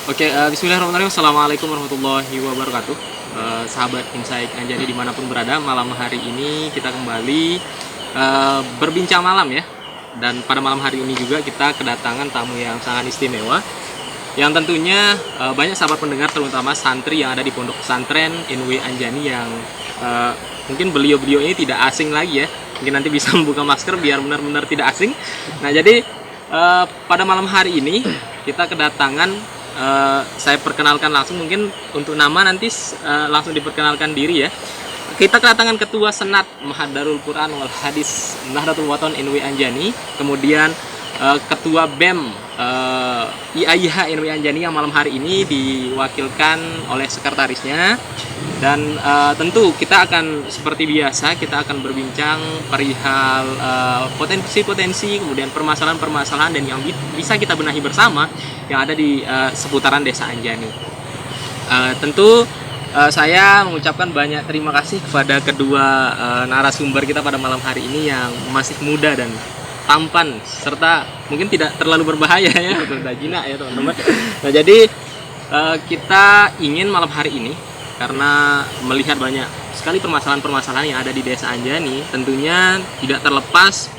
Oke, bismillahirrahmanirrahim. Assalamualaikum warahmatullahi wabarakatuh. Sahabat Insight Anjani dimanapun berada, malam hari ini kita kembali berbincang malam ya. Dan pada malam hari ini juga kita kedatangan tamu yang sangat istimewa, yang tentunya banyak sahabat pendengar, terutama santri yang ada di Pondok Pesantren NW Anjani yang mungkin beliau-beliau ini tidak asing lagi ya. Mungkin nanti bisa membuka masker biar benar-benar tidak asing. Nah, jadi pada malam hari ini kita kedatangan, saya perkenalkan langsung, mungkin untuk nama nanti langsung diperkenalkan diri ya. Kita kedatangan Ketua Senat Ma'had Darul Quran wal Hadis Nahdlatul Wathon NW Anjani, kemudian Ketua BEM IAIH NW Anjani yang malam hari ini diwakilkan oleh sekretarisnya. Dan tentu kita akan seperti biasa, kita akan berbincang perihal potensi-potensi, kemudian permasalahan-permasalahan dan yang bisa kita benahi bersama yang ada di seputaran Desa Anjani. Tentu saya mengucapkan banyak terima kasih kepada kedua narasumber kita pada malam hari ini yang masih muda dan tampan, serta mungkin tidak terlalu berbahaya ya untuk jinak ya teman-teman. Nah, jadi kita ingin malam hari ini, karena melihat banyak sekali permasalahan-permasalahan yang ada di Desa Anjani, tentunya tidak terlepas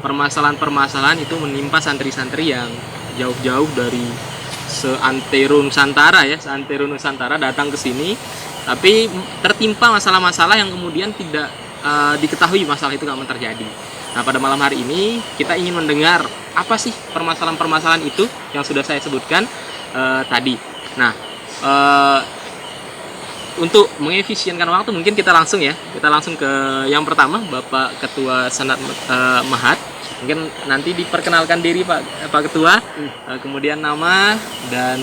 permasalahan-permasalahan itu menimpa santri-santri yang jauh-jauh dari seantero Nusantara datang ke sini, tapi tertimpa masalah-masalah yang kemudian tidak diketahui masalah itu kapan terjadi. Nah, pada malam hari ini kita ingin mendengar apa sih permasalahan-permasalahan itu yang sudah saya sebutkan tadi. Nah, untuk mengefisienkan waktu, mungkin kita langsung ke yang pertama, Bapak Ketua Senat Ma'had. Mungkin nanti diperkenalkan diri Pak Ketua, kemudian nama dan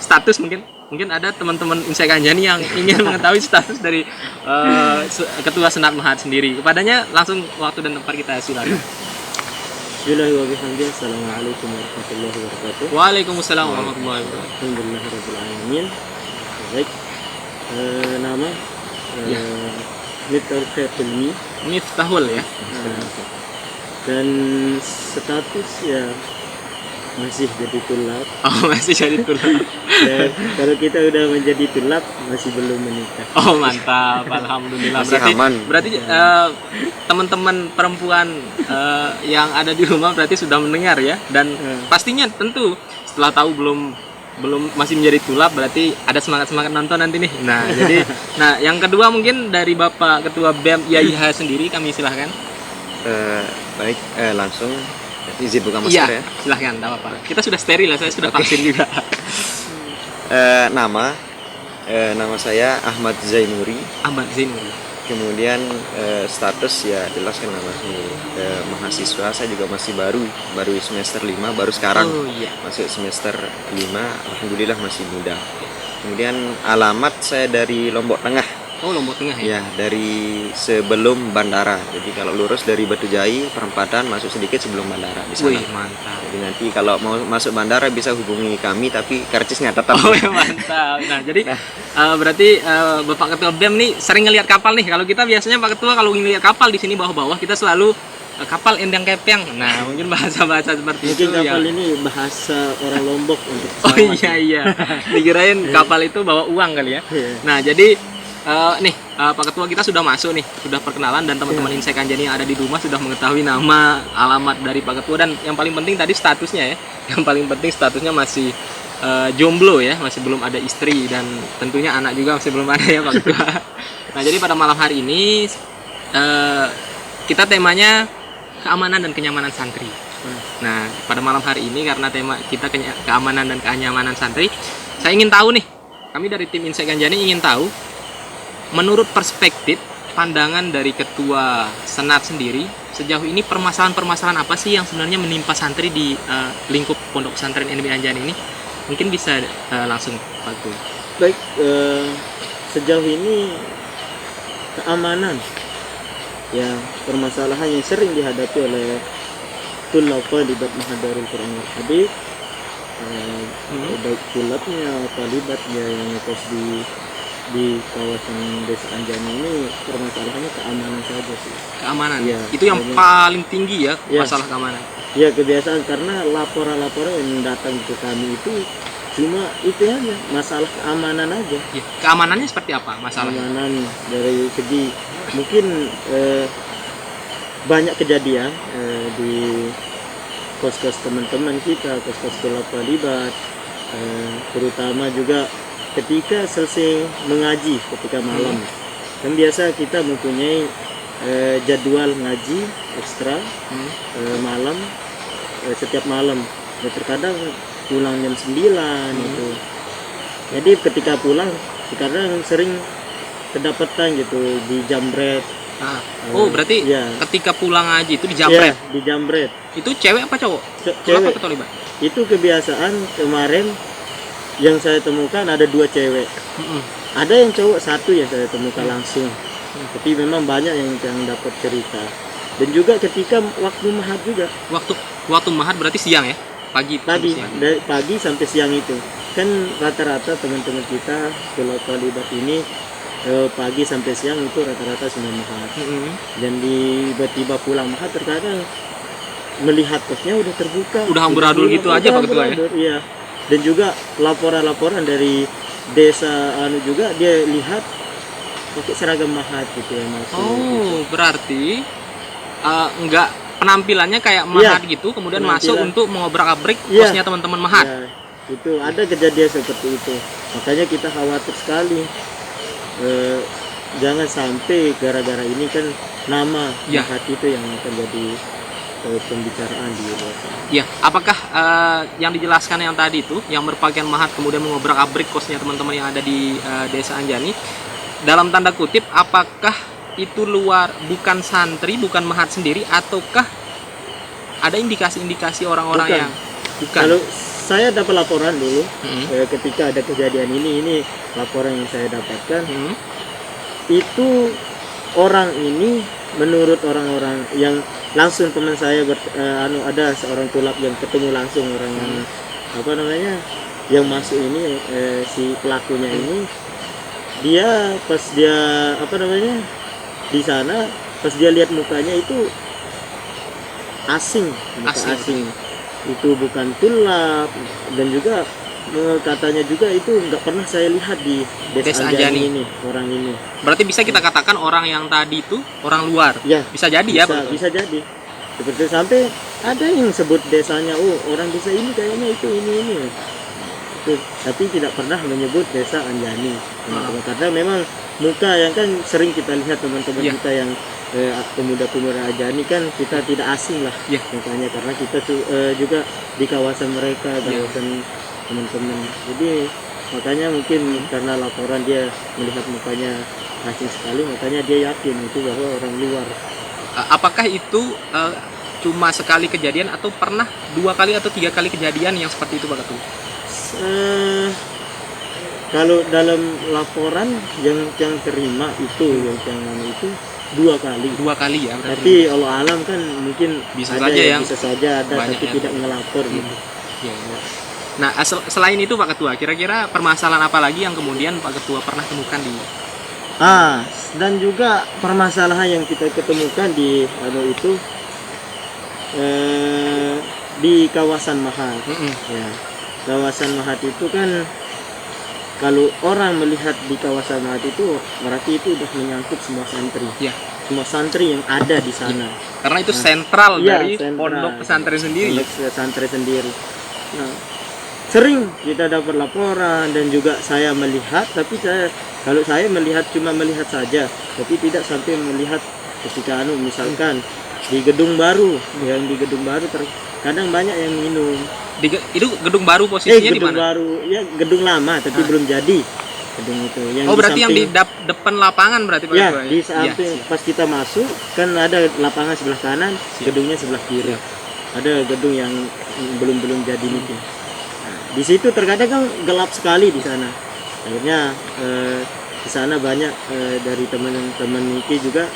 status, mungkin ada teman-teman Insight Anjani yang ingin mengetahui status dari Ketua Senat Ma'had sendiri. Kepadanya langsung waktu dan tempat kita silakan. Bismillahirrahmanirrahim. Assalamualaikum warahmatullahi wabarakatuh. Waalaikumsalam warahmatullahi wabarakatuh. Alhamdulillahirabbil alamin. Baik, nama Ya. Miftahul ya. ya. Dan status ya masih jadi tulab. Oh, masih jadi tulab. Dan kalau kita udah menjadi tulab masih belum menikah. Oh, mantap. Alhamdulillah. Masih aman. Berarti teman-teman perempuan yang ada di rumah berarti sudah mendengar ya, dan pastinya tentu setelah tahu belum masih menjadi tulab, berarti ada semangat nonton nanti nih. Nah, jadi yang kedua mungkin dari Bapak Ketua BEM IAIH sendiri, kami silahkan. Baik, langsung izin buka masker ya. Silahkan, tidak apa-apa. Kita sudah steril ya, saya sudah vaksin juga. Nama saya Ahmad Zainuri. Ahmad Zainuri. Kemudian status ya jelas kan masih mahasiswa. Saya juga masih baru semester 5, baru sekarang masuk semester 5. Alhamdulillah masih muda. Kemudian alamat saya dari Lombok Tengah. Oh, Lombok Tengah ya? Ya, dari sebelum bandara. Jadi kalau lurus dari Batu Jai, perempatan masuk sedikit sebelum bandara di sana. Wih, mantap. Jadi nanti kalau mau masuk bandara bisa hubungi kami, tapi karcisnya tetap. Oh, ya, mantap. Nah, jadi berarti Bapak Ketua BEM nih sering ngelihat kapal nih. Kalau kita biasanya Pak Ketua kalau ngelihat kapal di sini bawah-bawah, kita selalu kapal endang kepeng. Nah, mungkin bahasa-bahasa seperti Mungkin itu kapal ya. ini bahasa orang Lombok untuk Oh, pesawat. iya. Dikirain kapal itu bawa uang kali ya. Iya. Nah, jadi Pak Ketua kita sudah masuk nih, sudah perkenalan, dan teman-teman Insight Anjani yang ada di rumah sudah mengetahui nama, alamat dari Pak Ketua, dan yang paling penting tadi statusnya ya. Yang paling penting statusnya masih jomblo ya, masih belum ada istri, dan tentunya anak juga masih belum ada ya Pak Ketua. Nah, jadi pada malam hari ini kita temanya keamanan dan kenyamanan santri. Nah, pada malam hari ini karena tema kita keamanan dan kenyamanan santri, saya ingin tahu nih, kami dari tim Insight Anjani ingin tahu, menurut perspektif pandangan dari Ketua Senat sendiri, sejauh ini permasalahan-permasalahan apa sih yang sebenarnya menimpa santri di lingkup Pondok Pesantren NW Anjani ini? Mungkin bisa langsung Pak Ketua. Baik, sejauh ini keamanan ya permasalahan yang sering dihadapi oleh tulab talibat Ma'had Darul Quran wal Hadis, baik tulabnya talibatnya yang ngekos di kawasan Desa Anjani ini, permasalahannya keamanan saja sih. Keamanan ya, itu yang paling tinggi ya, masalah keamanan. Ya kebiasaan, karena laporan-laporan yang datang ke kami itu cuma itu aja, masalah keamanan aja. Ya, keamanannya seperti apa masalahnya? Keamanan dari segi mungkin banyak kejadian di kos-kos teman-teman kita, kos-kos kelapa libat, terutama juga ketika selesai mengaji ketika malam. Kan biasa kita mempunyai jadwal ngaji ekstra malam, setiap malam. Dan terkadang pulang jam 9 gitu. Jadi ketika pulang terkadang sering kedapatan gitu di jambret. Berarti ya, ketika pulang ngaji itu dijambret. Ya, dijambret. Itu cewek apa cowok? Cewek. Apa libat? Itu kebiasaan kemarin yang saya temukan ada 2 cewek. Ada yang cowok 1 yang saya temukan langsung. Tapi memang banyak yang dapat cerita. Dan juga ketika waktu mahat juga. Waktu mahat berarti siang ya? Pagi siang. Dari pagi sampai siang itu. Kan rata-rata teman-teman kita kalau libat ini pagi sampai siang itu rata-rata sudah mahat. Dan tiba-tiba pulang mahat terkadang melihat kosnya udah terbuka. Udah amburadul gitu aja Pak Ketua ya? Iya. Dan juga laporan-laporan dari desa juga dia lihat pakai seragam mahat gitu ya masuk. Gitu. Berarti enggak penampilannya kayak mahat gitu, kemudian masuk untuk mengobrak-abrik kosnya teman-teman mahat. Ya, itu ada kejadian seperti itu. Makanya kita khawatir sekali. Jangan sampai gara-gara ini kan nama mahat itu yang akan jadi pembicaraan di desa. Ya, apakah yang dijelaskan yang tadi itu, yang berpakaian mahat kemudian mengobrak-abrik kosnya teman-teman yang ada di desa Anjani, dalam tanda kutip, apakah itu bukan santri, bukan mahat sendiri, ataukah ada indikasi-indikasi orang-orang yang bukan? Kalau saya dapat laporan dulu, ketika ada kejadian ini laporan yang saya dapatkan, itu orang ini menurut orang-orang yang langsung teman saya ada seorang tulak yang ketemu langsung orang yang yang masuk ini, si pelakunya ini, dia pas dia di sana pas dia lihat mukanya itu asing. Itu bukan tulak, dan juga katanya juga itu nggak pernah saya lihat di desa Anjani ini, orang ini. Berarti bisa kita katakan orang yang tadi itu orang luar. Ya, bisa jadi bisa jadi. Seperti sampai ada yang sebut desanya, orang desa ini kayaknya itu ini. Tapi tidak pernah menyebut desa Anjani. Karena memang muka yang kan sering kita lihat teman-teman kita yang pemuda-pemuda Anjani kan kita tidak asing lah mukanya, karena kita juga di kawasan mereka, kawasan teman-teman. Jadi makanya mungkin karena laporan dia melihat mukanya asing sekali, makanya dia yakin itu bahwa orang luar. Apakah itu cuma sekali kejadian atau pernah 2 kali atau 3 kali kejadian yang seperti itu Pak Ketua? Kalau dalam laporan yang terima itu itu 2 kali. 2 kali ya. Tapi Allah alam kan mungkin bisa saja ada tapi tidak ngelapor gitu. Ya. Nah, selain itu Pak Ketua, kira-kira permasalahan apa lagi yang kemudian Pak Ketua pernah temukan di? Dan juga permasalahan yang kita ketemukan di itu di kawasan Mahat. Ya. Kawasan Mahat itu kan kalau orang melihat di kawasan Mahat itu berarti itu udah menyangkut semua santri. Ya. Semua santri yang ada di sana. Karena itu sentral dari pondok pesantren sendiri. Pondok pesantren sendiri. Nah, sering kita dapat laporan dan juga saya melihat, tapi kalau saya melihat cuma melihat saja, tapi tidak sampai melihat ketika misalkan di gedung baru, yang di gedung baru kadang banyak yang minum. Itu gedung baru posisinya di mana? Gedung baru, ya gedung lama tapi belum jadi gedung itu. Yang berarti yang di depan lapangan berarti Pak? Ya, di samping pas kita masuk kan ada lapangan sebelah kanan, gedungnya sebelah kiri. Ada gedung yang belum jadi itu. Di situ terkadang kan gelap sekali di sana. Akhirnya di sana banyak dari teman-teman Niki juga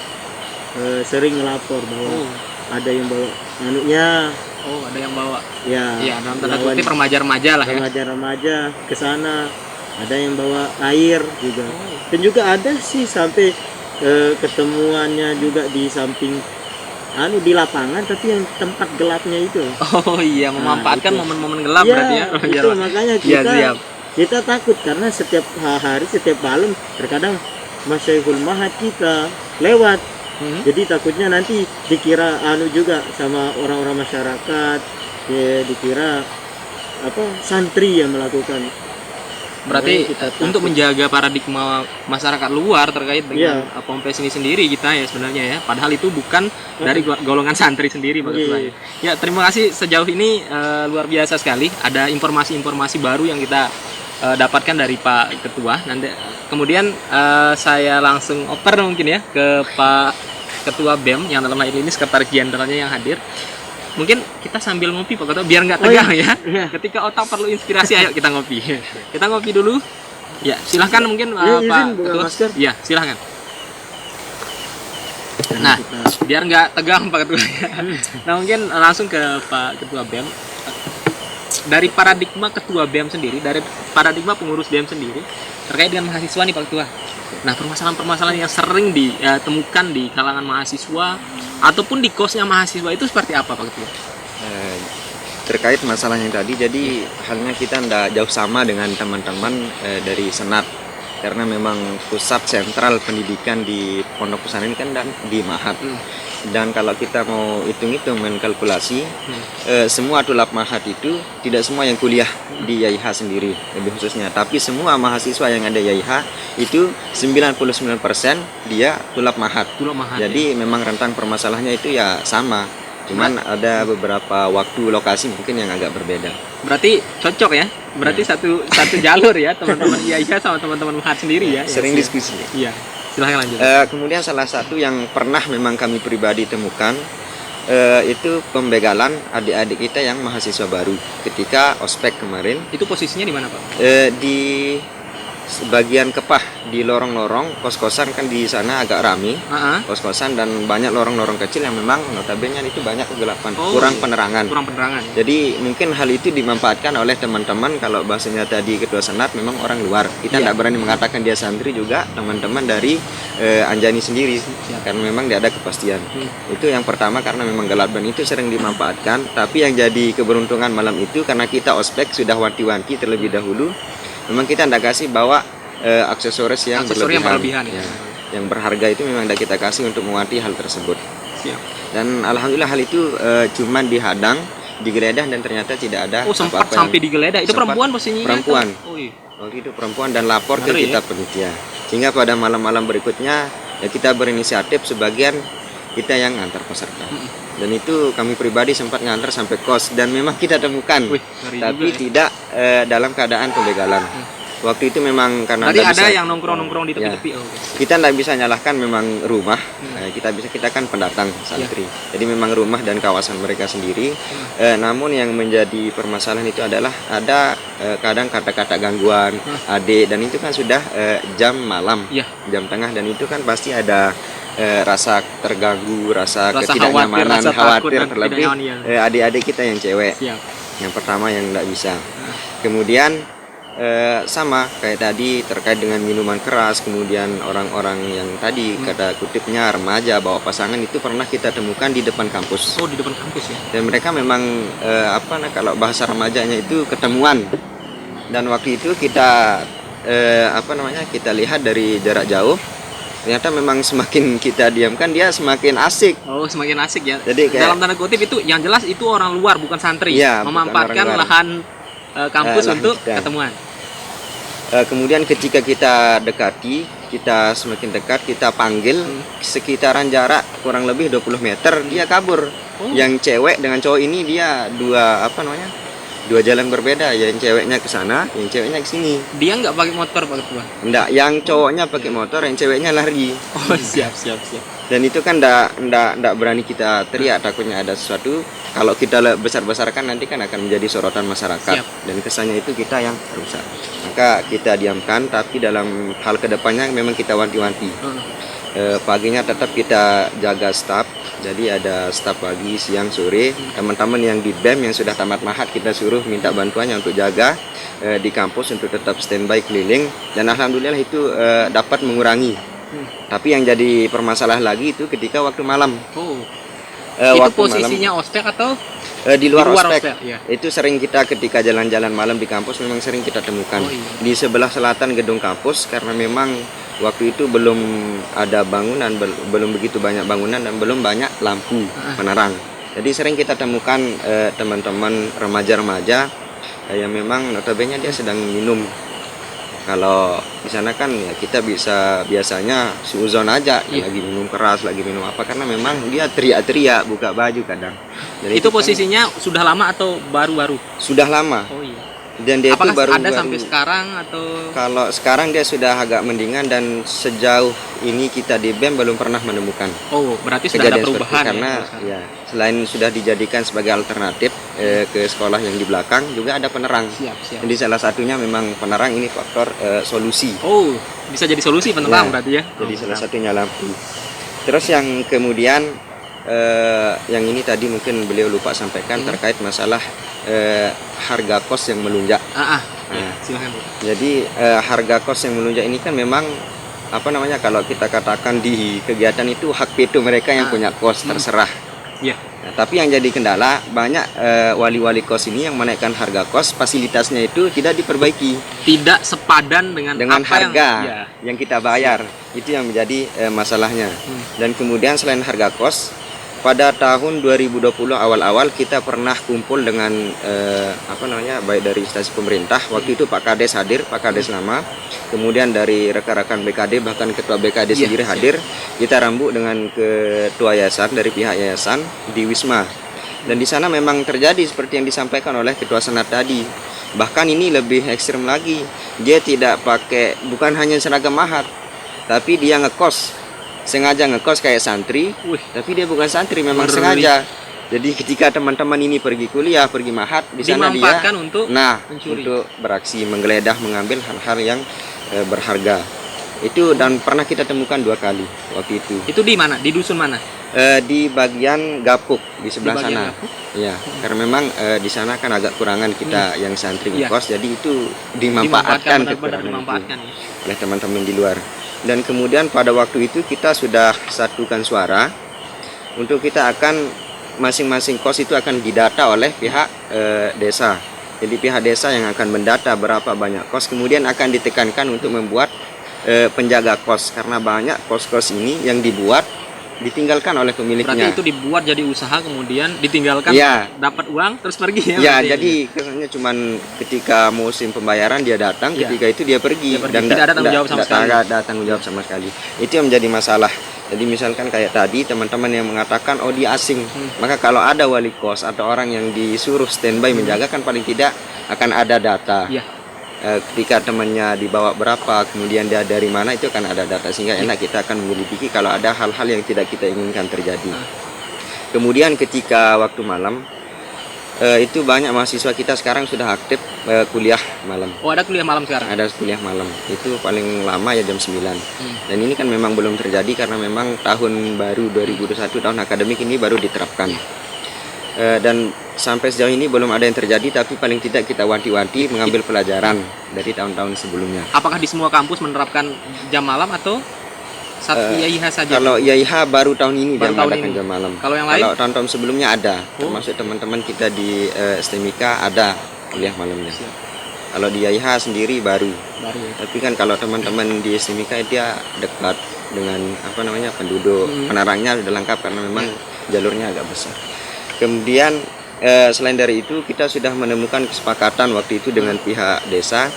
sering ngelapor bahwa ada yang bawa anunya. Ada yang bawa. Ya, dalam tanda kutip remaja-remaja lah ya. Remaja-remaja ke sana. Ada yang bawa air juga. Dan juga ada sih sampai ketemuannya juga di samping di lapangan, tapi yang tempat gelapnya itu. Oh iya, memanfaatkan itu. momen-momen gelap Ya, berarti ya. itu makanya Iya, kita siap. kita takut karena setiap hari, setiap malam terkadang Masyaihul Mahad kita lewat. Jadi takutnya nanti dikira juga sama orang-orang masyarakat, ya, dikira santri yang melakukan. Berarti Makanya kita untuk takut. menjaga paradigma masyarakat luar terkait dengan Iya. Ponpes ini sendiri kita ya sebenarnya ya. Padahal itu bukan dari golongan santri sendiri Pak Ketua. Iya. Ya, terima kasih sejauh ini luar biasa sekali. Ada informasi-informasi baru yang kita dapatkan dari Pak Ketua. Nanti kemudian saya langsung oper mungkin ya ke Pak Ketua BEM yang dalam hal ini sekretaris jenderalnya yang hadir. Mungkin kita sambil ngopi Pak Ketua biar nggak tegang ya. Iya. Ketika otak perlu inspirasi, ayo kita ngopi. Kita ngopi dulu. Ya, silahkan mungkin Izin Pak buka Ketua. masker. Ya, silahkan. Nah, biar nggak tegang Pak Ketua. Nah, mungkin langsung ke Pak Ketua BEM. Dari paradigma Ketua BEM sendiri, dari paradigma pengurus BEM sendiri terkait dengan mahasiswa nih Pak Ketua. Nah, permasalahan-permasalahan yang sering ditemukan di kalangan mahasiswa ataupun di kosnya mahasiswa itu seperti apa Pak Ketua? Terkait masalah yang tadi, jadi halnya kita tidak jauh sama dengan teman-teman dari Senat, karena memang pusat sentral pendidikan di Pondok Pesantren ini kan dan di Mahat. Dan kalau kita mau hitung-hitung menkalkulasi, semua tulab Mahat itu tidak semua yang kuliah di YIH sendiri lebih khususnya, tapi semua mahasiswa yang ada YIH itu 99% dia tulab Mahat. Tulab Mahat. Jadi memang rentang permasalahannya itu ya sama, cuman ada beberapa waktu lokasi mungkin yang agak berbeda. Berarti cocok ya? Berarti satu jalur ya teman-teman YIH sama teman-teman Mahat sendiri ya? Sering Ya, diskusi. Iya. Silahkan lanjut. Kemudian salah satu yang pernah memang kami pribadi temukan itu pembegalan adik-adik kita yang mahasiswa baru ketika ospek kemarin. Itu posisinya di mana Pak? Di bagian Kepah, di lorong-lorong kos-kosan kan di sana agak rame, kos-kosan dan banyak lorong-lorong kecil yang memang notabene itu banyak kegelapan, kurang penerangan. Kurang penerangan. Jadi mungkin hal itu dimanfaatkan oleh teman-teman, kalau bahasanya tadi Ketua Senat memang orang luar. Kita tidak berani mengatakan dia santri juga, teman-teman dari Anjani sendiri, karena memang tidak ada kepastian. Itu yang pertama, karena memang gelap dan itu sering dimanfaatkan. Tapi yang jadi keberuntungan malam itu karena kita ospek sudah wanti-wanti terlebih dahulu. Memang kita tidak kasih bawa aksesoris yang berlebihan, ya. Yang berharga itu memang tidak kita kasih untuk mewanti hal tersebut. Siap. Dan alhamdulillah hal itu cuman dihadang, digeledah dan ternyata tidak ada. Oh, sempat sampai digeledah. Itu perempuan posisinya? Perempuan. Oh, iya. Waktu itu perempuan dan lapor ke kita penitia. Sehingga pada malam-malam berikutnya ya kita berinisiatif sebagian kita yang ngantar peserta. Dan itu kami pribadi sempat ngantar sampai kos dan memang kita temukan, tapi tidak dalam keadaan pembegalan. Waktu itu memang karena ada yang nongkrong-nongkrong di tepi-tepi. Ya. Kita tidak bisa nyalahkan memang rumah. Kita kan pendatang santri. Jadi memang rumah dan kawasan mereka sendiri. Namun yang menjadi permasalahan itu adalah ada kadang kata-kata gangguan, adik, dan itu kan sudah jam malam, jam tengah, dan itu kan pasti ada rasa terganggu, rasa ketidaknyamanan, khawatir, terlebih adik-adik kita yang cewek. Yang pertama yang tidak bisa. Kemudian sama kayak tadi terkait dengan minuman keras, kemudian orang-orang yang tadi kata kutipnya remaja bawa pasangan itu pernah kita temukan di depan kampus. Oh, di depan kampus ya. Dan mereka memang kalau bahasa remajanya itu ketemuan. Dan waktu itu kita kita lihat dari jarak jauh. Ternyata memang semakin kita diamkan dia semakin asik. Oh, semakin asik ya. Jadi dalam tanda kutip itu yang jelas itu orang luar bukan santri, memanfaatkan lahan kampus untuk ketemuan. Kemudian ketika kita dekati, kita semakin dekat, kita panggil sekitaran jarak kurang lebih 20 meter, dia kabur. Yang cewek dengan cowok ini dia dua jalan berbeda, yang ceweknya ke sana, yang ceweknya ke sini. Dia nggak pakai motor Pak Ketua? Enggak, yang cowoknya pakai motor, yang ceweknya lari. Oh, siap. Dan itu kan enggak berani kita teriak, takutnya ada sesuatu. Kalau kita besar-besarkan nanti kan akan menjadi sorotan masyarakat. Dan kesannya itu kita yang rusak. Maka kita diamkan, tapi dalam hal kedepannya memang kita wanti-wanti. Paginya tetap kita jaga staf. Jadi ada staf pagi, siang, sore. Teman-teman yang di BEM yang sudah tamat mahat kita suruh minta bantuannya untuk jaga di kampus untuk tetap standby keliling. Dan alhamdulillah itu dapat mengurangi. Tapi yang jadi permasalahan lagi itu ketika waktu malam. Itu waktu posisinya ospek atau di luar ospek. ya? Itu sering kita ketika jalan-jalan malam di kampus memang sering kita temukan. Oh, iya. Di sebelah selatan gedung kampus, karena memang waktu itu belum ada bangunan, belum begitu banyak bangunan dan belum banyak lampu penerang. Jadi sering kita temukan teman-teman remaja-remaja yang memang notabene dia sedang minum. Kalau di sana kan ya kita bisa biasanya suuzon aja, lagi minum keras, lagi minum apa, karena memang dia teriak-teriak buka baju kadang. Dan itu kan posisinya sudah lama atau baru-baru? sudah lama. Oh iya. Dan dia Apakah itu baru ada sampai sekarang atau? Kalau sekarang dia sudah agak mendingan, dan sejauh ini kita di BEM belum pernah menemukan Oh, berarti sudah ada kejadian seperti perubahan itu, karena ya? selain sudah dijadikan sebagai alternatif ke sekolah yang di belakang, juga ada penerang. Siap. Jadi salah satunya memang penerang, ini faktor solusi. Oh, bisa jadi solusi penerang Ya, berarti ya? Jadi salah satunya lampu. Terus yang kemudian yang ini tadi mungkin beliau lupa sampaikan terkait masalah harga kos yang melunjak. Silakan Bu. Jadi harga kos yang melunjak ini kan memang apa namanya, kalau kita katakan di kegiatan itu hak veto mereka yang punya kos, terserah. Iya. Nah, tapi yang jadi kendala banyak wali-wali kos ini yang menaikkan harga kos, fasilitasnya itu tidak diperbaiki Tidak sepadan dengan apa harga yang yang kita bayar. Itu yang menjadi masalahnya. Dan kemudian selain harga kos, pada tahun 2020 awal-awal kita pernah kumpul dengan baik dari instansi pemerintah. Waktu itu Pak Kades hadir, Pak Kades lama. Kemudian dari rekan-rekan BKD, bahkan ketua BKD sendiri hadir. Kita rambut dengan ketua yayasan dari pihak yayasan di Wisma. Dan di sana memang terjadi seperti yang disampaikan oleh ketua senat tadi. Bahkan ini lebih ekstrem lagi. Dia tidak pakai, bukan hanya seragam mahat, tapi dia ngekos. Sengaja ngekos kayak santri, tapi dia bukan santri, memang sengaja. Jadi ketika teman-teman ini pergi kuliah, pergi mahat, di sana dia untuk mencuri, untuk beraksi, menggeledah, mengambil hal-hal yang berharga. Itu dan pernah kita temukan 2 kali waktu itu. Itu di mana? Di dusun mana? Di bagian Gapuk di sebelah sana. Gapuk? Ya, karena memang di sana kan agak kurangan kita yang santri ngekos, jadi itu dimanfaatkan oleh teman-teman di luar. Dan kemudian pada waktu itu kita sudah satukan suara untuk kita akan masing-masing kos itu akan didata oleh pihak desa. Jadi pihak desa yang akan mendata berapa banyak kos, kemudian akan ditekankan untuk membuat penjaga kos, karena banyak kos-kos ini yang dibuat ditinggalkan oleh pemiliknya. Berarti itu dibuat jadi usaha kemudian ditinggalkan, dapat uang terus pergi ya? Ya, jadi kesannya cuman ketika musim pembayaran dia datang, ketika itu dia pergi, dan tidak ada tanggung jawab sama sekali. Ada tanggung jawab sama sekali. Itu yang menjadi masalah. Jadi misalkan kayak tadi teman-teman yang mengatakan oh dia asing, maka kalau ada wali kos atau orang yang disuruh standby menjaga, kan paling tidak akan ada data. Ketika temannya dibawa berapa, kemudian dia dari mana, itu kan ada data, sehingga enak kita akan menyelidiki kalau ada hal-hal yang tidak kita inginkan terjadi. Kemudian ketika waktu malam itu banyak mahasiswa kita sekarang sudah aktif kuliah malam. Oh, ada kuliah malam sekarang? Ada kuliah malam. Itu paling lama ya jam 9. Dan ini kan memang belum terjadi karena memang tahun baru 2021, tahun akademik ini baru diterapkan. Dan sampai sejauh ini belum ada yang terjadi, tapi paling tidak kita wanti-wanti mengambil pelajaran dari tahun-tahun sebelumnya. Apakah di semua kampus menerapkan jam malam atau satu IAIH saja? Kalau IAIH baru tahun ini dia mengadakan jam malam. Kalau yang lain? Kalau tahun-tahun sebelumnya ada, termasuk teman-teman kita di STMIKA ada kuliah malamnya. Kalau di IAIH sendiri baru. Tapi kan kalau teman-teman di STMIKA dia dekat dengan penduduk, penerangnya sudah lengkap karena memang jalurnya agak besar. Kemudian selain dari itu kita sudah menemukan kesepakatan waktu itu dengan pihak desa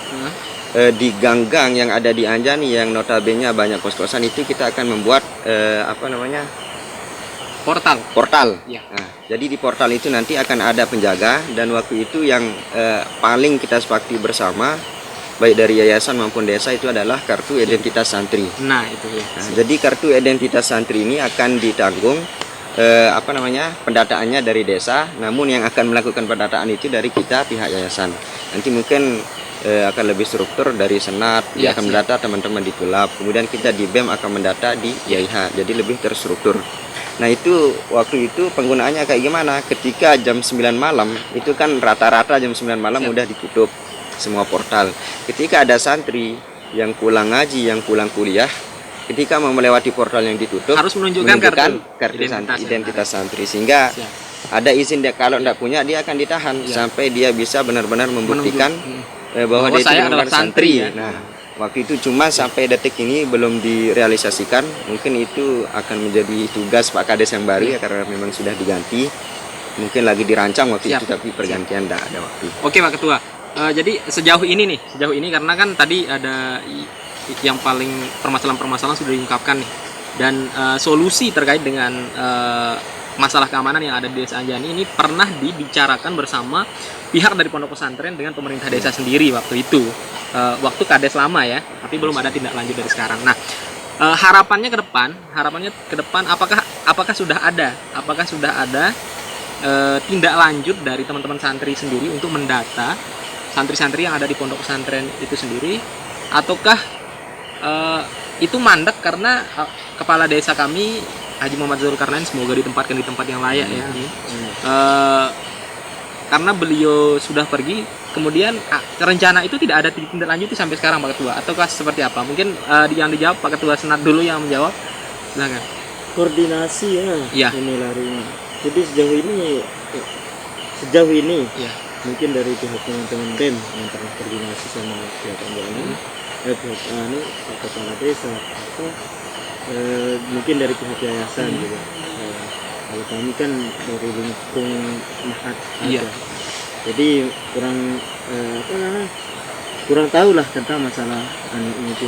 di gang-gang yang ada di Anjani yang notabene banyak kos-kosan, itu kita akan membuat portal. Nah, jadi di portal itu nanti akan ada penjaga, dan waktu itu yang paling kita sepakati bersama baik dari yayasan maupun desa itu adalah kartu identitas santri. Nah, itu ya. Jadi kartu identitas santri ini akan ditanggung pendataannya dari desa, namun yang akan melakukan pendataan itu dari kita pihak yayasan. Nanti mungkin akan lebih struktur dari senat, dia akan mendata teman-teman di Tulap, kemudian kita di BEM akan mendata di IAIH, jadi lebih terstruktur. Nah itu waktu itu penggunaannya kayak gimana? Ketika jam 9 malam, itu kan rata-rata jam 9 malam udah ditutup semua portal. Ketika ada santri yang pulang ngaji, yang pulang kuliah, ketika mau melewati portal yang ditutup harus menunjukkan kartu identitas, identitas santri, sehingga ada izin dia, kalau tidak punya dia akan ditahan sampai dia bisa benar-benar membuktikan bahwa dia itu benar-benar santri. Ya. Nah, waktu itu cuma sampai detik ini belum direalisasikan. Mungkin itu akan menjadi tugas Pak Kades yang baru ya, karena memang sudah diganti. Mungkin lagi dirancang waktu itu, tapi pergantian tidak ada waktu. Oke Pak Ketua, jadi sejauh ini karena kan tadi ada yang paling permasalahan-permasalahan sudah diungkapkan nih, dan solusi terkait dengan masalah keamanan yang ada di Desa Anjani ini pernah dibicarakan bersama pihak dari pondok pesantren dengan pemerintah desa sendiri waktu itu, waktu Kades lama ya, tapi belum ada tindak lanjut dari sekarang. Nah, harapannya ke depan apakah sudah ada tindak lanjut dari teman-teman santri sendiri untuk mendata santri-santri yang ada di pondok pesantren itu sendiri, ataukah itu mandek karena kepala desa kami Haji Muhammad Zulkarnain, semoga ditempatkan di tempat yang layak ya, karena beliau sudah pergi, kemudian rencana itu tidak ada tindak lanjut sampai sekarang Pak Ketua, ataukah seperti apa? Mungkin yang dijawab Pak Ketua Senat dulu yang menjawab, silakan. Koordinasi ya. Ini larinya. Jadi sejauh ini mungkin dari pihak teman-teman BEM yang pernah koordinasi sama pihak Anjani, pihak Pak Kepala Desa, atau mungkin dari pihak yayasan juga. Kalau kami kan dari lingkung Mahat aja. Jadi kurang tahu lah tentang masalah ini itu.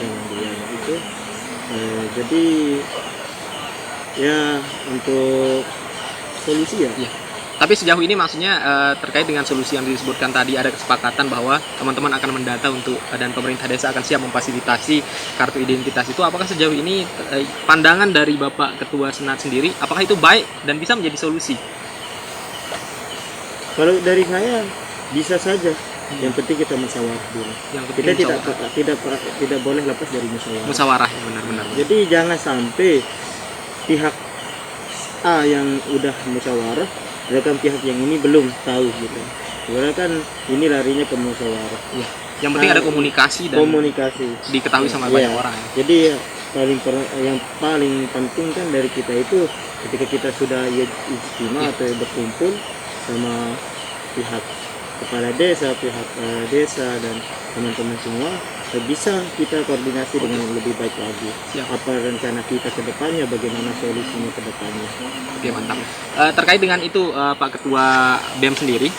Yang dia itu. Jadi ya untuk solusi ya. Tapi sejauh ini maksudnya terkait dengan solusi yang disebutkan tadi, ada kesepakatan bahwa teman-teman akan mendata untuk, dan pemerintah desa akan siap memfasilitasi kartu identitas itu. Apakah sejauh ini pandangan dari Bapak Ketua Senat sendiri, apakah itu baik dan bisa menjadi solusi? Kalau dari saya bisa saja. Yang penting kita musyawarah dulu. Kita tidak boleh lepas dari musyawarah. Musyawarah, benar-benar. Jadi jangan sampai pihak A yang udah musyawarah, sedangkan pihak yang ini belum tahu gitu. Sebenarnya kan ini larinya ke musyawarah. Yang penting ada komunikasi dan diketahui sama banyak orang. Jadi yang paling penting kan dari kita itu ketika kita sudah ijtima atau berkumpul sama pihak kepala desa, pihak desa dan teman-teman semua, bisa kita koordinasi dengan lebih baik lagi. Apa rencana kita ke depannya, bagaimana solusinya ke depannya. Oke, mantap. Terkait dengan itu Pak Ketua BEM sendiri,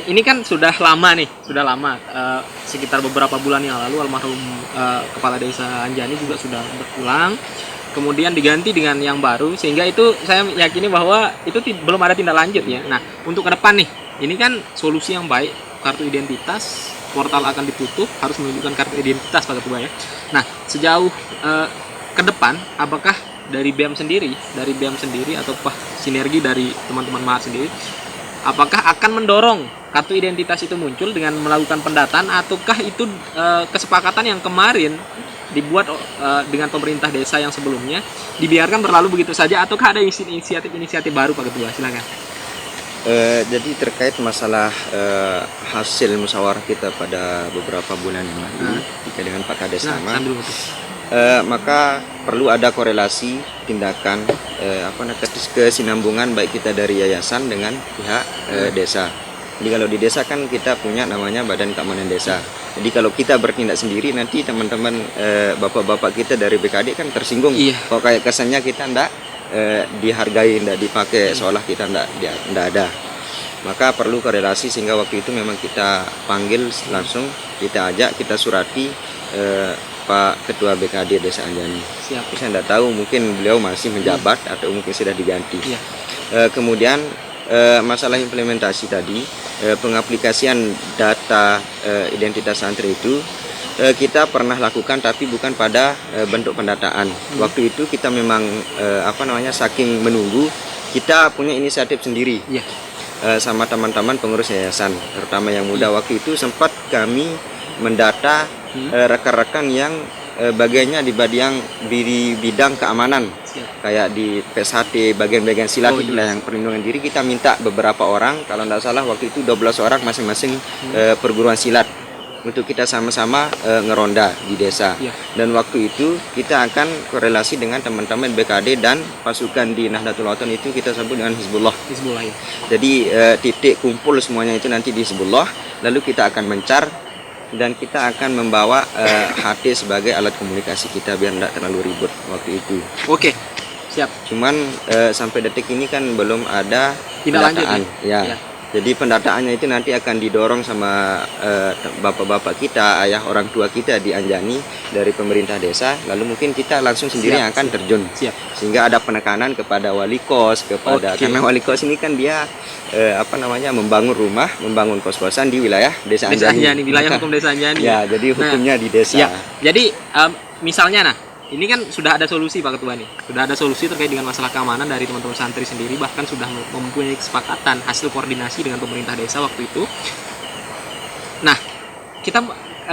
ini kan sudah lama sekitar beberapa bulan yang lalu almarhum Kepala Desa Anjani juga sudah berpulang, kemudian diganti dengan yang baru, sehingga itu saya yakini bahwa itu belum ada tindak lanjut ya. Nah, untuk ke depan nih, ini kan solusi yang baik, kartu identitas, portal akan ditutup, harus menunjukkan kartu identitas Pak Ketua ya. Nah, sejauh ke depan, apakah dari BEM sendiri atau sinergi dari teman-teman Mahat sendiri, apakah akan mendorong kartu identitas itu muncul dengan melakukan pendataan, ataukah itu kesepakatan yang kemarin dibuat dengan pemerintah desa yang sebelumnya dibiarkan berlalu begitu saja, ataukah ada inisiatif baru Pak Ketua? Silakan. Jadi terkait masalah hasil musyawarah kita pada beberapa bulan yang lalu dengan Pak Kades sama, maka perlu ada korelasi tindakan kesinambungan baik kita dari yayasan dengan pihak desa. Jadi kalau di desa kan kita punya namanya Badan Keamanan Desa. Jadi kalau kita bertindak sendiri, nanti teman-teman bapak-bapak kita dari BKD kan tersinggung. Kok kayak kesannya kita ndak dihargai, ndak dipakai, seolah kita ndak ada. Maka perlu korelasi, sehingga waktu itu memang kita panggil langsung, kita ajak, kita surati Pak Ketua BKD Desa Anjani. Saya ndak tahu, mungkin beliau masih menjabat atau mungkin sudah diganti. Kemudian masalah implementasi tadi, pengaplikasian data identitas santri itu kita pernah lakukan, tapi bukan pada bentuk pendataan. Waktu itu kita memang saking menunggu, kita punya inisiatif sendiri sama teman-teman pengurus yayasan, terutama yang muda. Waktu itu sempat kami mendata rekan-rekan yang bagiannya di bidang keamanan, kayak di PSHT, bagian-bagian silat itulah yang perlindungan diri. Kita minta beberapa orang, kalau tidak salah waktu itu 12 orang masing-masing perguruan silat. untuk kita sama-sama ngeronda di desa. Iya. Dan waktu itu kita akan korelasi dengan teman-teman BKD dan pasukan di Nahdlatul Wathon itu kita sebut dengan Hizbullah. Hizbullah ya. Jadi titik kumpul semuanya itu nanti di Hizbullah, lalu kita akan mencar dan kita akan membawa HT sebagai alat komunikasi kita biar tidak terlalu ribut waktu itu. Oke, siap. Cuman sampai detik ini kan belum ada Tidak lanjut pendataan. Ya. Ya. Jadi pendataannya itu nanti akan didorong sama bapak-bapak kita, ayah orang tua kita di Anjani dari pemerintah desa. Lalu mungkin kita langsung sendiri yang akan terjun. Siap. Sehingga ada penekanan kepada wali kos, kepada Oke. karena wali kos ini kan dia membangun rumah, membangun kos-kosan di wilayah desa Desa Anjani. Anjani, wilayah hukum Desa Anjani. Ya, jadi hukumnya di desa. Ya. Jadi misalnya ini kan sudah ada solusi Pak Ketua nih. Sudah ada solusi terkait dengan masalah keamanan dari teman-teman santri sendiri, bahkan sudah mempunyai kesepakatan hasil koordinasi dengan pemerintah desa waktu itu. Nah, kita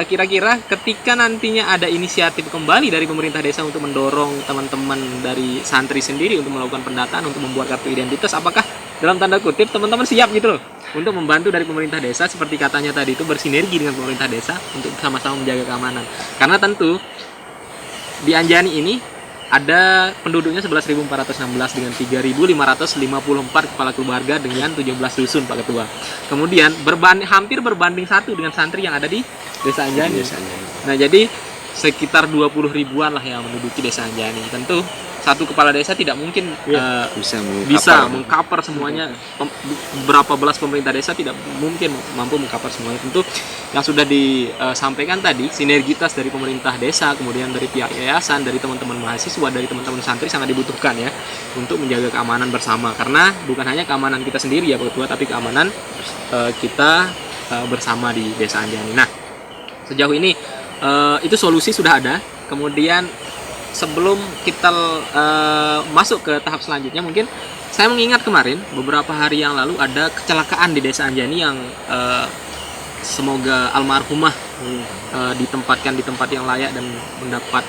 kira-kira ketika nantinya ada inisiatif kembali dari pemerintah desa untuk mendorong teman-teman dari santri sendiri untuk melakukan pendataan, untuk membuat kartu identitas, apakah dalam tanda kutip teman-teman siap gitu loh untuk membantu dari pemerintah desa seperti katanya tadi itu bersinergi dengan pemerintah desa untuk sama-sama menjaga keamanan? Karena tentu di Anjani ini ada penduduknya 11.416 dengan 3.554 kepala keluarga dengan 17 dusun Pak Ketua. Kemudian hampir berbanding satu dengan santri yang ada di Desa Anjani. Nah, jadi sekitar 20 ribuan lah yang menduduki Desa Anjani. Tentu satu kepala desa tidak mungkin bisa mengcover semuanya. Berapa belas pemerintah desa tidak mungkin mampu mengcover semuanya. Tentu yang sudah disampaikan tadi, sinergitas dari pemerintah desa, kemudian dari pihak yayasan, dari teman-teman mahasiswa, dari teman-teman santri sangat dibutuhkan ya untuk menjaga keamanan bersama. Karena bukan hanya keamanan kita sendiri ya Pak Ketua, tapi keamanan kita bersama di Desa Anjani. Nah, sejauh ini itu solusi sudah ada. Kemudian sebelum kita masuk ke tahap selanjutnya, mungkin saya mengingat kemarin beberapa hari yang lalu ada kecelakaan di Desa Anjani yang semoga almarhumah ditempatkan di tempat yang layak dan mendapat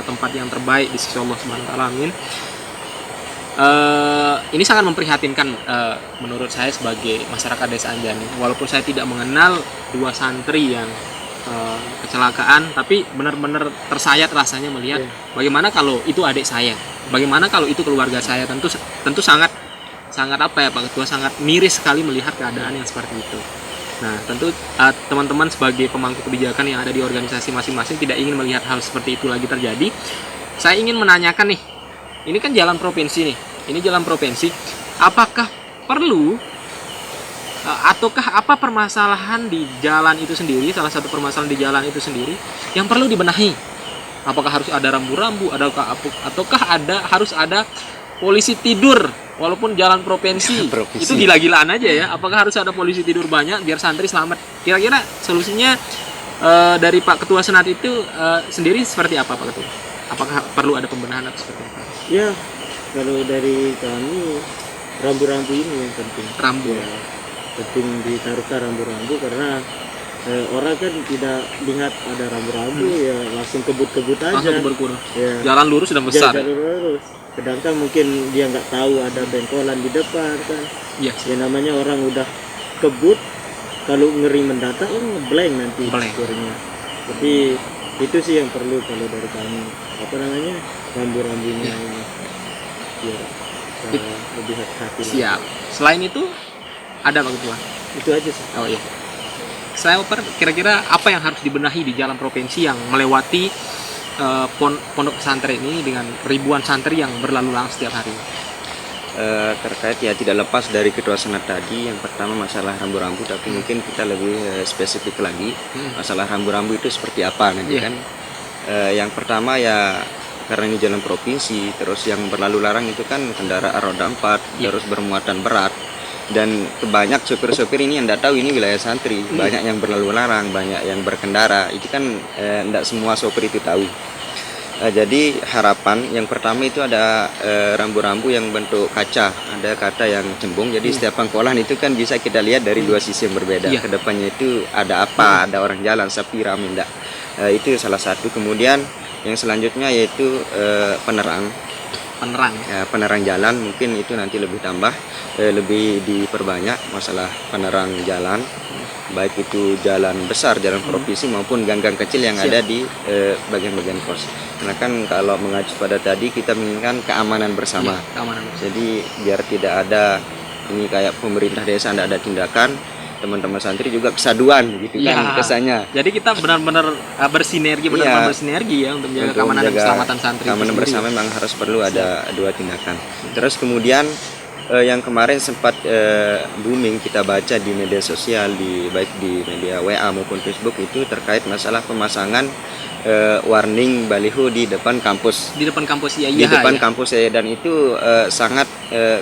tempat yang terbaik di sisi Allah Subhanahu wa taala. Amin. Ini sangat memprihatinkan menurut saya sebagai masyarakat Desa Anjani. Walaupun saya tidak mengenal dua santri yang kecelakaan, tapi benar-benar tersayat rasanya melihat bagaimana kalau itu adik saya, bagaimana kalau itu keluarga saya. Tentu sangat apa ya Pak Ketua, sangat miris sekali melihat keadaan yang seperti itu. Nah, tentu teman-teman sebagai pemangku kebijakan yang ada di organisasi masing-masing tidak ingin melihat hal seperti itu lagi terjadi. Saya ingin menanyakan nih, ini kan jalan provinsi nih, ini jalan provinsi, apakah perlu ataukah apa permasalahan di jalan itu sendiri, salah satu permasalahan di jalan itu sendiri yang perlu dibenahi? Apakah harus ada rambu-rambu, ataukah harus ada polisi tidur walaupun jalan provinsi itu gila-gilaan aja ya? Apakah harus ada polisi tidur banyak biar santri selamat? Kira-kira solusinya dari Pak Ketua Senat itu sendiri seperti apa Pak Ketua? Apakah perlu ada pembenahan atau seperti apa? Ya, kalau dari kami rambu-rambu ini yang penting. Rambu. Ya, penting ditaruhkan rambu-rambu karena orang kan tidak lihat ada rambu-rambu ya langsung kebut-kebut aja. Langsung berkurang. Ya. Jalan lurus sudah besar. Jalan lurus. Sedangkan mungkin dia nggak tahu ada bengkolan di depan kan. Iya. Ya namanya orang udah kebut, kalau ngeri mendatar ngeblank nanti skornya. Tapi itu sih yang perlu kalau dari kami, rambu-rambunya ini biar lebih hati-hati. Siap. Selain itu ada Pak Ketua? Itu aja sih. Oh iya. Saya kira-kira apa yang harus dibenahi di jalan provinsi yang melewati pondok pesantren ini dengan ribuan santri yang berlalu lalang setiap hari? Terkait ya tidak lepas dari Ketua Senat tadi, yang pertama masalah rambu-rambu, tapi mungkin kita lebih spesifik lagi masalah rambu-rambu itu seperti apa nanti kan. Yang pertama ya karena ini jalan provinsi, terus yang berlalu larang itu kan kendaraan roda 4 terus bermuatan berat, dan banyak sopir-sopir ini yang tidak tahu ini wilayah santri, banyak yang berlalu larang, banyak yang berkendara, itu kan tidak semua sopir itu tahu. Jadi harapan yang pertama itu ada rambu-rambu yang bentuk kaca, ada kaca yang cembung, jadi setiap pangkolan itu kan bisa kita lihat dari dua sisi yang berbeda. Kedepannya itu ada apa, ada orang jalan, sepi, ramai, enggak. Itu salah satu. Kemudian yang selanjutnya yaitu penerang. penerang ya, penerang jalan mungkin itu nanti lebih tambah, lebih diperbanyak masalah penerang jalan, baik itu jalan besar, jalan provinsi maupun gang-gang kecil yang ada di bagian-bagian pos. Karena kan kalau mengacu pada tadi kita menginginkan keamanan bersama. Keamanan. Jadi biar tidak ada ini kayak pemerintah desa tidak ada tindakan, teman-teman santri juga kesaduan gitu kan kesannya. Jadi kita benar-benar bersinergi, benar-benar bersinergi ya untuk menjaga keamanan dan keselamatan santri. Keamanan bersama memang harus perlu ada dua tindakan. Terus kemudian yang kemarin sempat booming kita baca di media sosial, baik di media WA maupun Facebook itu terkait masalah pemasangan warning baliho di depan kampus. Di depan kampus Di depan kampus dan itu sangat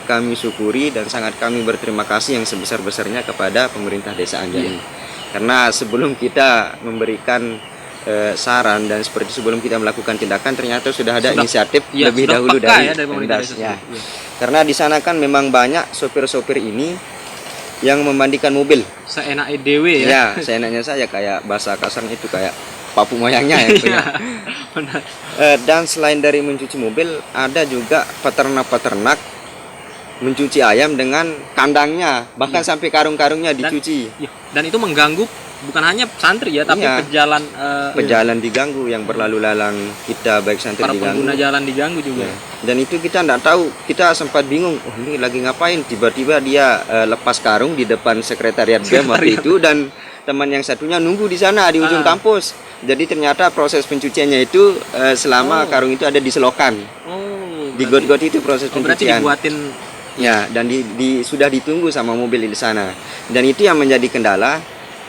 kami syukuri dan sangat kami berterima kasih yang sebesar-besarnya kepada pemerintah Desa Anjani. Karena sebelum kita memberikan saran dan seperti sebelum kita melakukan tindakan ternyata sudah ada inisiatif lebih dahulu dari pemerintah desa. Karena di sana kan memang banyak sopir-sopir ini yang memandikan mobil seenak EDW ya. Ya, seenaknya saya, kayak bahasa kasarnya itu kayak papu moyangnya ya. Benar. Dan selain dari mencuci mobil, ada juga peternak-peternak mencuci ayam dengan kandangnya, bahkan sampai karung-karungnya dicuci. Dan itu mengganggu bukan hanya santri ya, tapi pejalan diganggu, yang berlalu lalang kita baik santri para diganggu, pengguna jalan diganggu juga. Dan itu kita tidak tahu, kita sempat bingung, oh ini lagi ngapain? Tiba-tiba dia lepas karung di depan sekretariat BEM waktu itu, dan teman yang satunya nunggu di sana di ujung kampus. Jadi ternyata proses pencuciannya itu selama karung itu ada di selokan. Di got-got itu proses pencucian. Berarti dibuatin. Ya, dan sudah ditunggu sama mobil di sana. Dan itu yang menjadi kendala,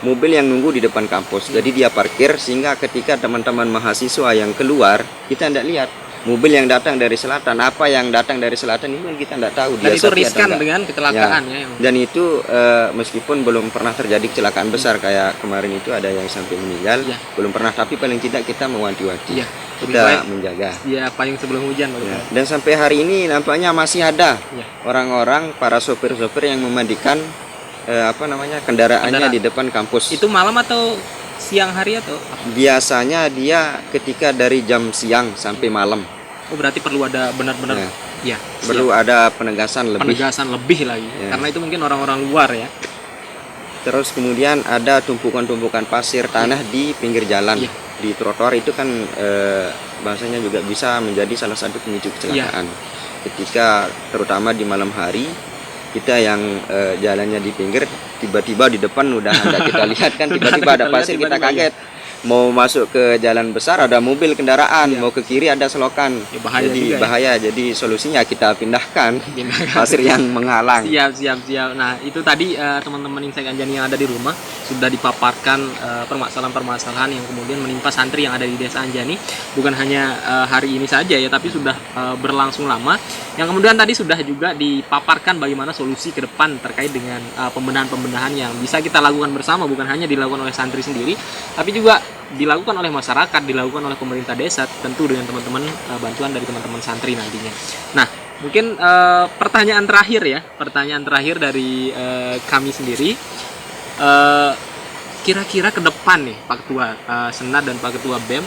mobil yang nunggu di depan kampus. Jadi dia parkir sehingga ketika teman-teman mahasiswa yang keluar, kita tidak lihat mobil yang datang dari selatan, apa yang datang dari selatan itu kita tidak tahu. Dan itu riskan dengan kecelakaan ya. Dan itu meskipun belum pernah terjadi kecelakaan besar kayak kemarin itu ada yang sampai meninggal, belum pernah, tapi paling tidak kita mewanti-wanti, kita menjaga. Ya, payung sebelum hujan. Dan sampai hari ini nampaknya masih ada orang-orang, para sopir-sopir yang memandikan kendaraannya di depan kampus. Itu malam atau siang hari atau biasanya dia ketika dari jam siang sampai malam. Oh, berarti perlu ada benar-benar perlu ada penegasan lebih lagi karena itu mungkin orang-orang luar ya. Terus kemudian ada tumpukan-tumpukan pasir tanah di pinggir jalan, di trotoar itu kan bahasanya juga bisa menjadi salah satu pemicu kecelakaan. Ketika terutama di malam hari, kita yang jalannya di pinggir, tiba-tiba di depan udah ada kita lihat kan, tiba-tiba ada pasir, kita kaget. Mau masuk ke jalan besar ada mobil kendaraan, mau ke kiri ada selokan. Jadi bahaya. Jadi solusinya kita pindahkan pasir yang menghalang. Siap. Nah, itu tadi teman-teman Insight Anjani yang ada di rumah sudah dipaparkan permasalahan-permasalahan yang kemudian menimpa santri yang ada di Desa Anjani. Bukan hanya hari ini saja ya, tapi sudah berlangsung lama. Yang kemudian tadi sudah juga dipaparkan bagaimana solusi ke depan terkait dengan pembenahan-pembenahan yang bisa kita lakukan bersama, bukan hanya dilakukan oleh santri sendiri, tapi juga dilakukan oleh masyarakat, dilakukan oleh pemerintah desa, tentu dengan teman-teman bantuan dari teman-teman santri nantinya. Nah, mungkin pertanyaan terakhir dari kami sendiri, kira-kira ke depan nih Pak Ketua Senat dan Pak Ketua BEM,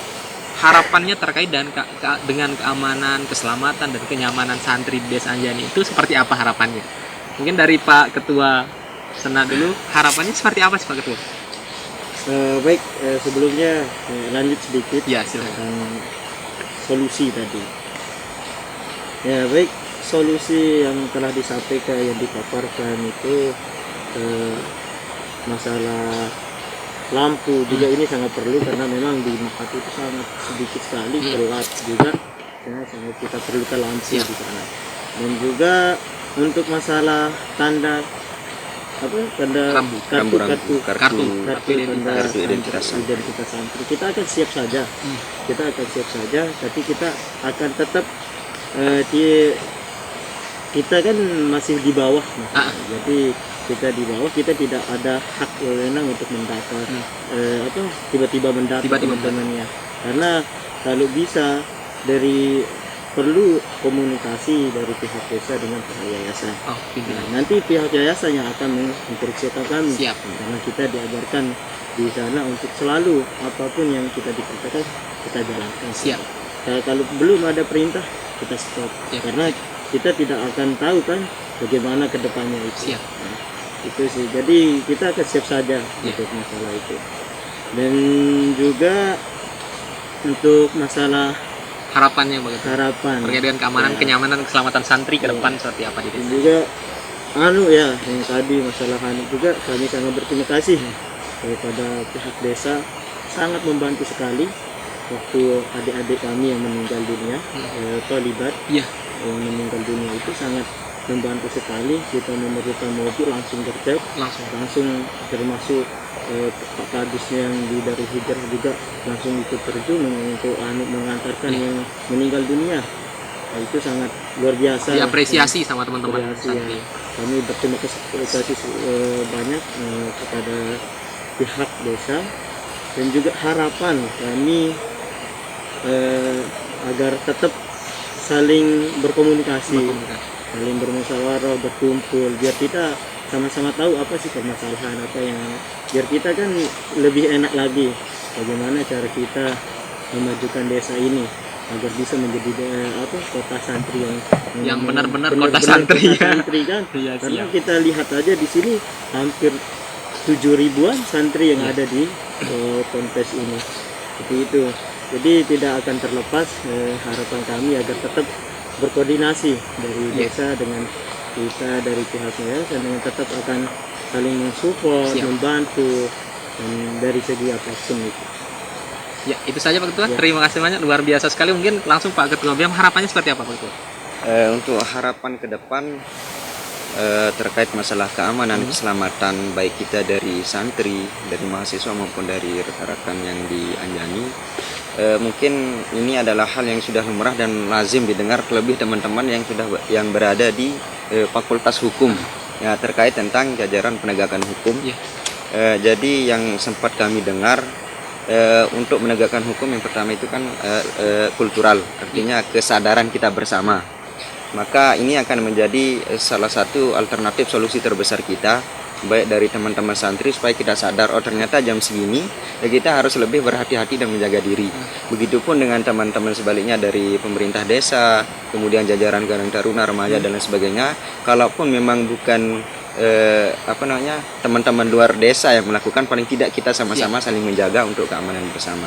harapannya terkait dengan keamanan, keselamatan dan kenyamanan santri di Desa Anjani itu seperti apa harapannya? Mungkin dari Pak Ketua Senat dulu, harapannya seperti apa sih Pak Ketua? Baik, sebelumnya lanjut sedikit. Ya, silakan. Solusi tadi. Ya, baik, solusi yang telah disampaikan, yang dipaparkan itu masalah lampu juga ini sangat perlu, karena memang di Makat itu sangat sedikit sekali, gelap juga, karena sangat kita perlukan lampu di sana. Dan juga untuk masalah tanda kartu identitas santri, kita akan siap saja. Tapi kita akan tetap kita kan masih di bawah, jadi kita di bawah, kita tidak ada hak wewenang untuk mendaftar tiba-tiba mendaftar teman-temannya, karena kalau bisa perlu komunikasi dari pihak desa dengan pihak yayasan. Nanti pihak yayasan yang akan menginstruksikan kami. Karena kita diajarkan di sana untuk selalu apapun yang kita diperintahkan kita jalankan. Kalau belum ada perintah, kita stop. Ya. Karena kita tidak akan tahu kan bagaimana kedepannya itu. Siap. Nah, itu sih. Jadi kita akan siap saja Ya. untuk masalah itu. Dan juga untuk masalah Harapannya Pak Ketua harapan terkait dengan keamanan, Ya. kenyamanan, keselamatan santri ke Ya. depan seperti apa di dan desa? juga ya yang tadi masalah juga kami sangat berterima kasih kepada pihak desa, sangat membantu sekali waktu adik-adik kami yang meninggal dunia, Tolibat Iya. yang meninggal dunia itu sangat membantu sekali. Kita memerlukan mobil langsung gercep, langsung termasuk Pak Kadisnya yang dari Hijrah juga langsung ikut terjun untuk mengantarkan yang meninggal dunia. Nah, itu sangat luar biasa. Diapresiasi sama teman-teman Apresiasi, santri. ya. Kami berterima kasih banyak kepada pihak desa, dan juga harapan kami agar tetap saling berkomunikasi, saling bermusyawarah, berkumpul, biar kita sama-sama tahu apa sih permasalahan, apa yang biar kita kan lebih enak lagi bagaimana cara kita memajukan desa ini agar bisa menjadi kota santri yang benar-benar kota santri, ya. Kan. Iya, Karena siap. kita lihat aja di sini hampir 7.000-an santri yang ada di kontes ini. Seperti itu. Jadi tidak akan terlepas harapan kami agar tetap berkoordinasi dari desa dengan kita dari pihak yayasan, dengan tetap akan saling mensupport, Siap. membantu, dan dari segi apapun itu. Ya, itu saja Pak Ketua. Ya. Terima kasih banyak, luar biasa sekali. Mungkin langsung Pak Ketua BEM, harapannya seperti apa Pak Ketua? Untuk harapan ke depan terkait masalah keamanan, keselamatan baik kita dari santri, dari mahasiswa maupun dari rekan-rekan yang di Anjani, mungkin ini adalah hal yang sudah lumrah dan lazim didengar, terlebih teman-teman yang berada di Fakultas Hukum ya, terkait tentang jajaran penegakan hukum. Ya. Jadi yang sempat kami dengar, untuk menegakkan hukum yang pertama itu kan kultural, artinya kesadaran kita bersama. Maka ini akan menjadi salah satu alternatif solusi terbesar kita, baik dari teman-teman santri, supaya kita sadar, oh ternyata jam segini ya kita harus lebih berhati-hati dan menjaga diri. Begitupun dengan teman-teman sebaliknya dari pemerintah desa, kemudian jajaran Karang Taruna, remaja dan lain sebagainya. Kalaupun memang bukan teman-teman luar desa yang melakukan, paling tidak kita sama-sama saling menjaga untuk keamanan bersama.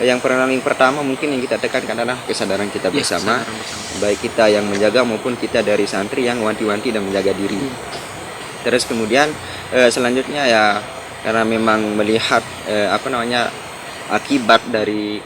Yang paling pertama mungkin yang kita tekankan adalah kesadaran kita bersama, baik kita yang menjaga maupun kita dari santri yang wanti-wanti dan menjaga diri. Terus kemudian selanjutnya ya, karena memang melihat akibat dari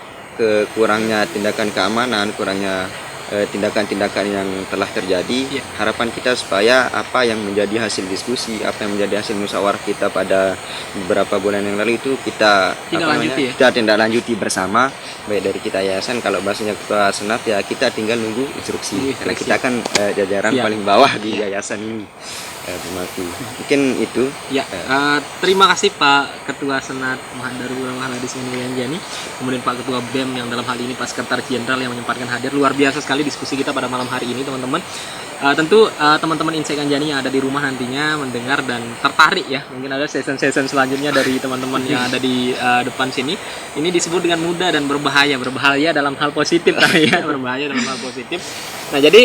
kurangnya tindakan keamanan, kurangnya tindakan-tindakan yang telah terjadi, harapan kita supaya apa yang menjadi hasil diskusi, apa yang menjadi hasil musyawarah kita pada beberapa bulan yang lalu itu kita tindak lanjuti bersama, baik dari kita yayasan, kalau bahasanya ketua senat ya kita tinggal nunggu instruksi, karena kita kan jajaran paling bawah di yayasan ini. Mungkin itu ya. Terima kasih Pak Ketua Senat Muhadarul Ulama Hadis Anjani, kemudian Pak Ketua BEM yang dalam hal ini Pak Sekretaris Jenderal yang menyempatkan hadir. Luar biasa sekali diskusi kita pada malam hari ini teman-teman. Tentu teman-teman Insight Anjani yang ada di rumah nantinya mendengar dan tertarik ya, mungkin ada season selanjutnya dari teman-teman yang ada di depan sini. Ini disebut dengan mudah dan berbahaya dalam hal positif ya, berbahaya dalam hal positif. Nah jadi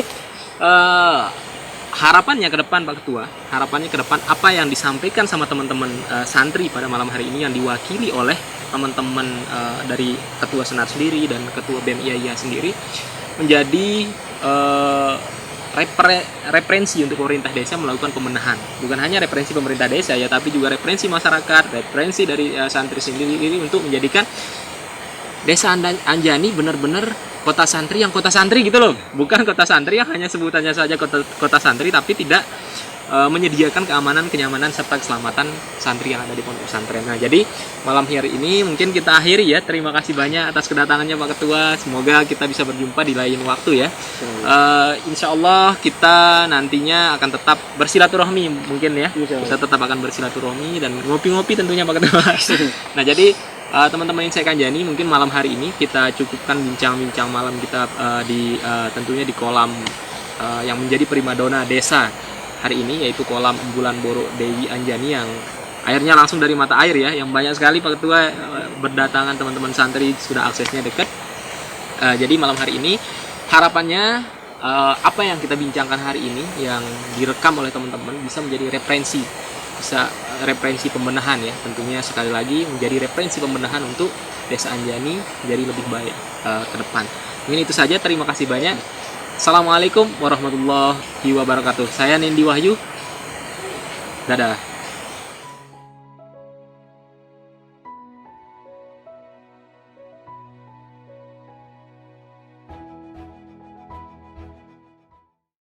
harapannya ke depan Pak Ketua, harapannya ke depan apa yang disampaikan sama teman-teman santri pada malam hari ini yang diwakili oleh teman-teman dari Ketua Senat sendiri dan Ketua BEM IAIA sendiri menjadi referensi untuk pemerintah desa melakukan pembenahan. Bukan hanya referensi pemerintah desa ya, tapi juga referensi masyarakat, referensi dari santri sendiri untuk menjadikan Desa Anjani benar-benar kota santri yang kota santri gitu loh, bukan kota santri yang hanya sebutannya saja kota santri tapi tidak menyediakan keamanan, kenyamanan serta keselamatan santri yang ada di pondok pesantren. Nah, jadi malam hari ini mungkin kita akhiri ya. Terima kasih banyak atas kedatangannya Pak Ketua. Semoga kita bisa berjumpa di lain waktu ya. Insya Allah kita nantinya akan tetap bersilaturahmi mungkin ya. Kita tetap akan bersilaturahmi dan ngopi-ngopi tentunya Pak Ketua. Nah, jadi teman-teman Insight Anjani, mungkin malam hari ini kita cukupkan bincang-bincang malam kita tentunya di kolam yang menjadi primadona desa hari ini, yaitu kolam Embulan Boro Dewi Anjani yang airnya langsung dari mata air ya, yang banyak sekali Pak Ketua berdatangan teman-teman santri, sudah aksesnya dekat. Jadi malam hari ini harapannya apa yang kita bincangkan hari ini yang direkam oleh teman-teman bisa menjadi referensi pembenahan ya, tentunya sekali lagi menjadi referensi pembenahan untuk Desa Anjani menjadi lebih baik ke depan. Mungkin itu saja, terima kasih banyak. Assalamualaikum warahmatullahi wabarakatuh. Saya Nindi Wahyu. Dadah.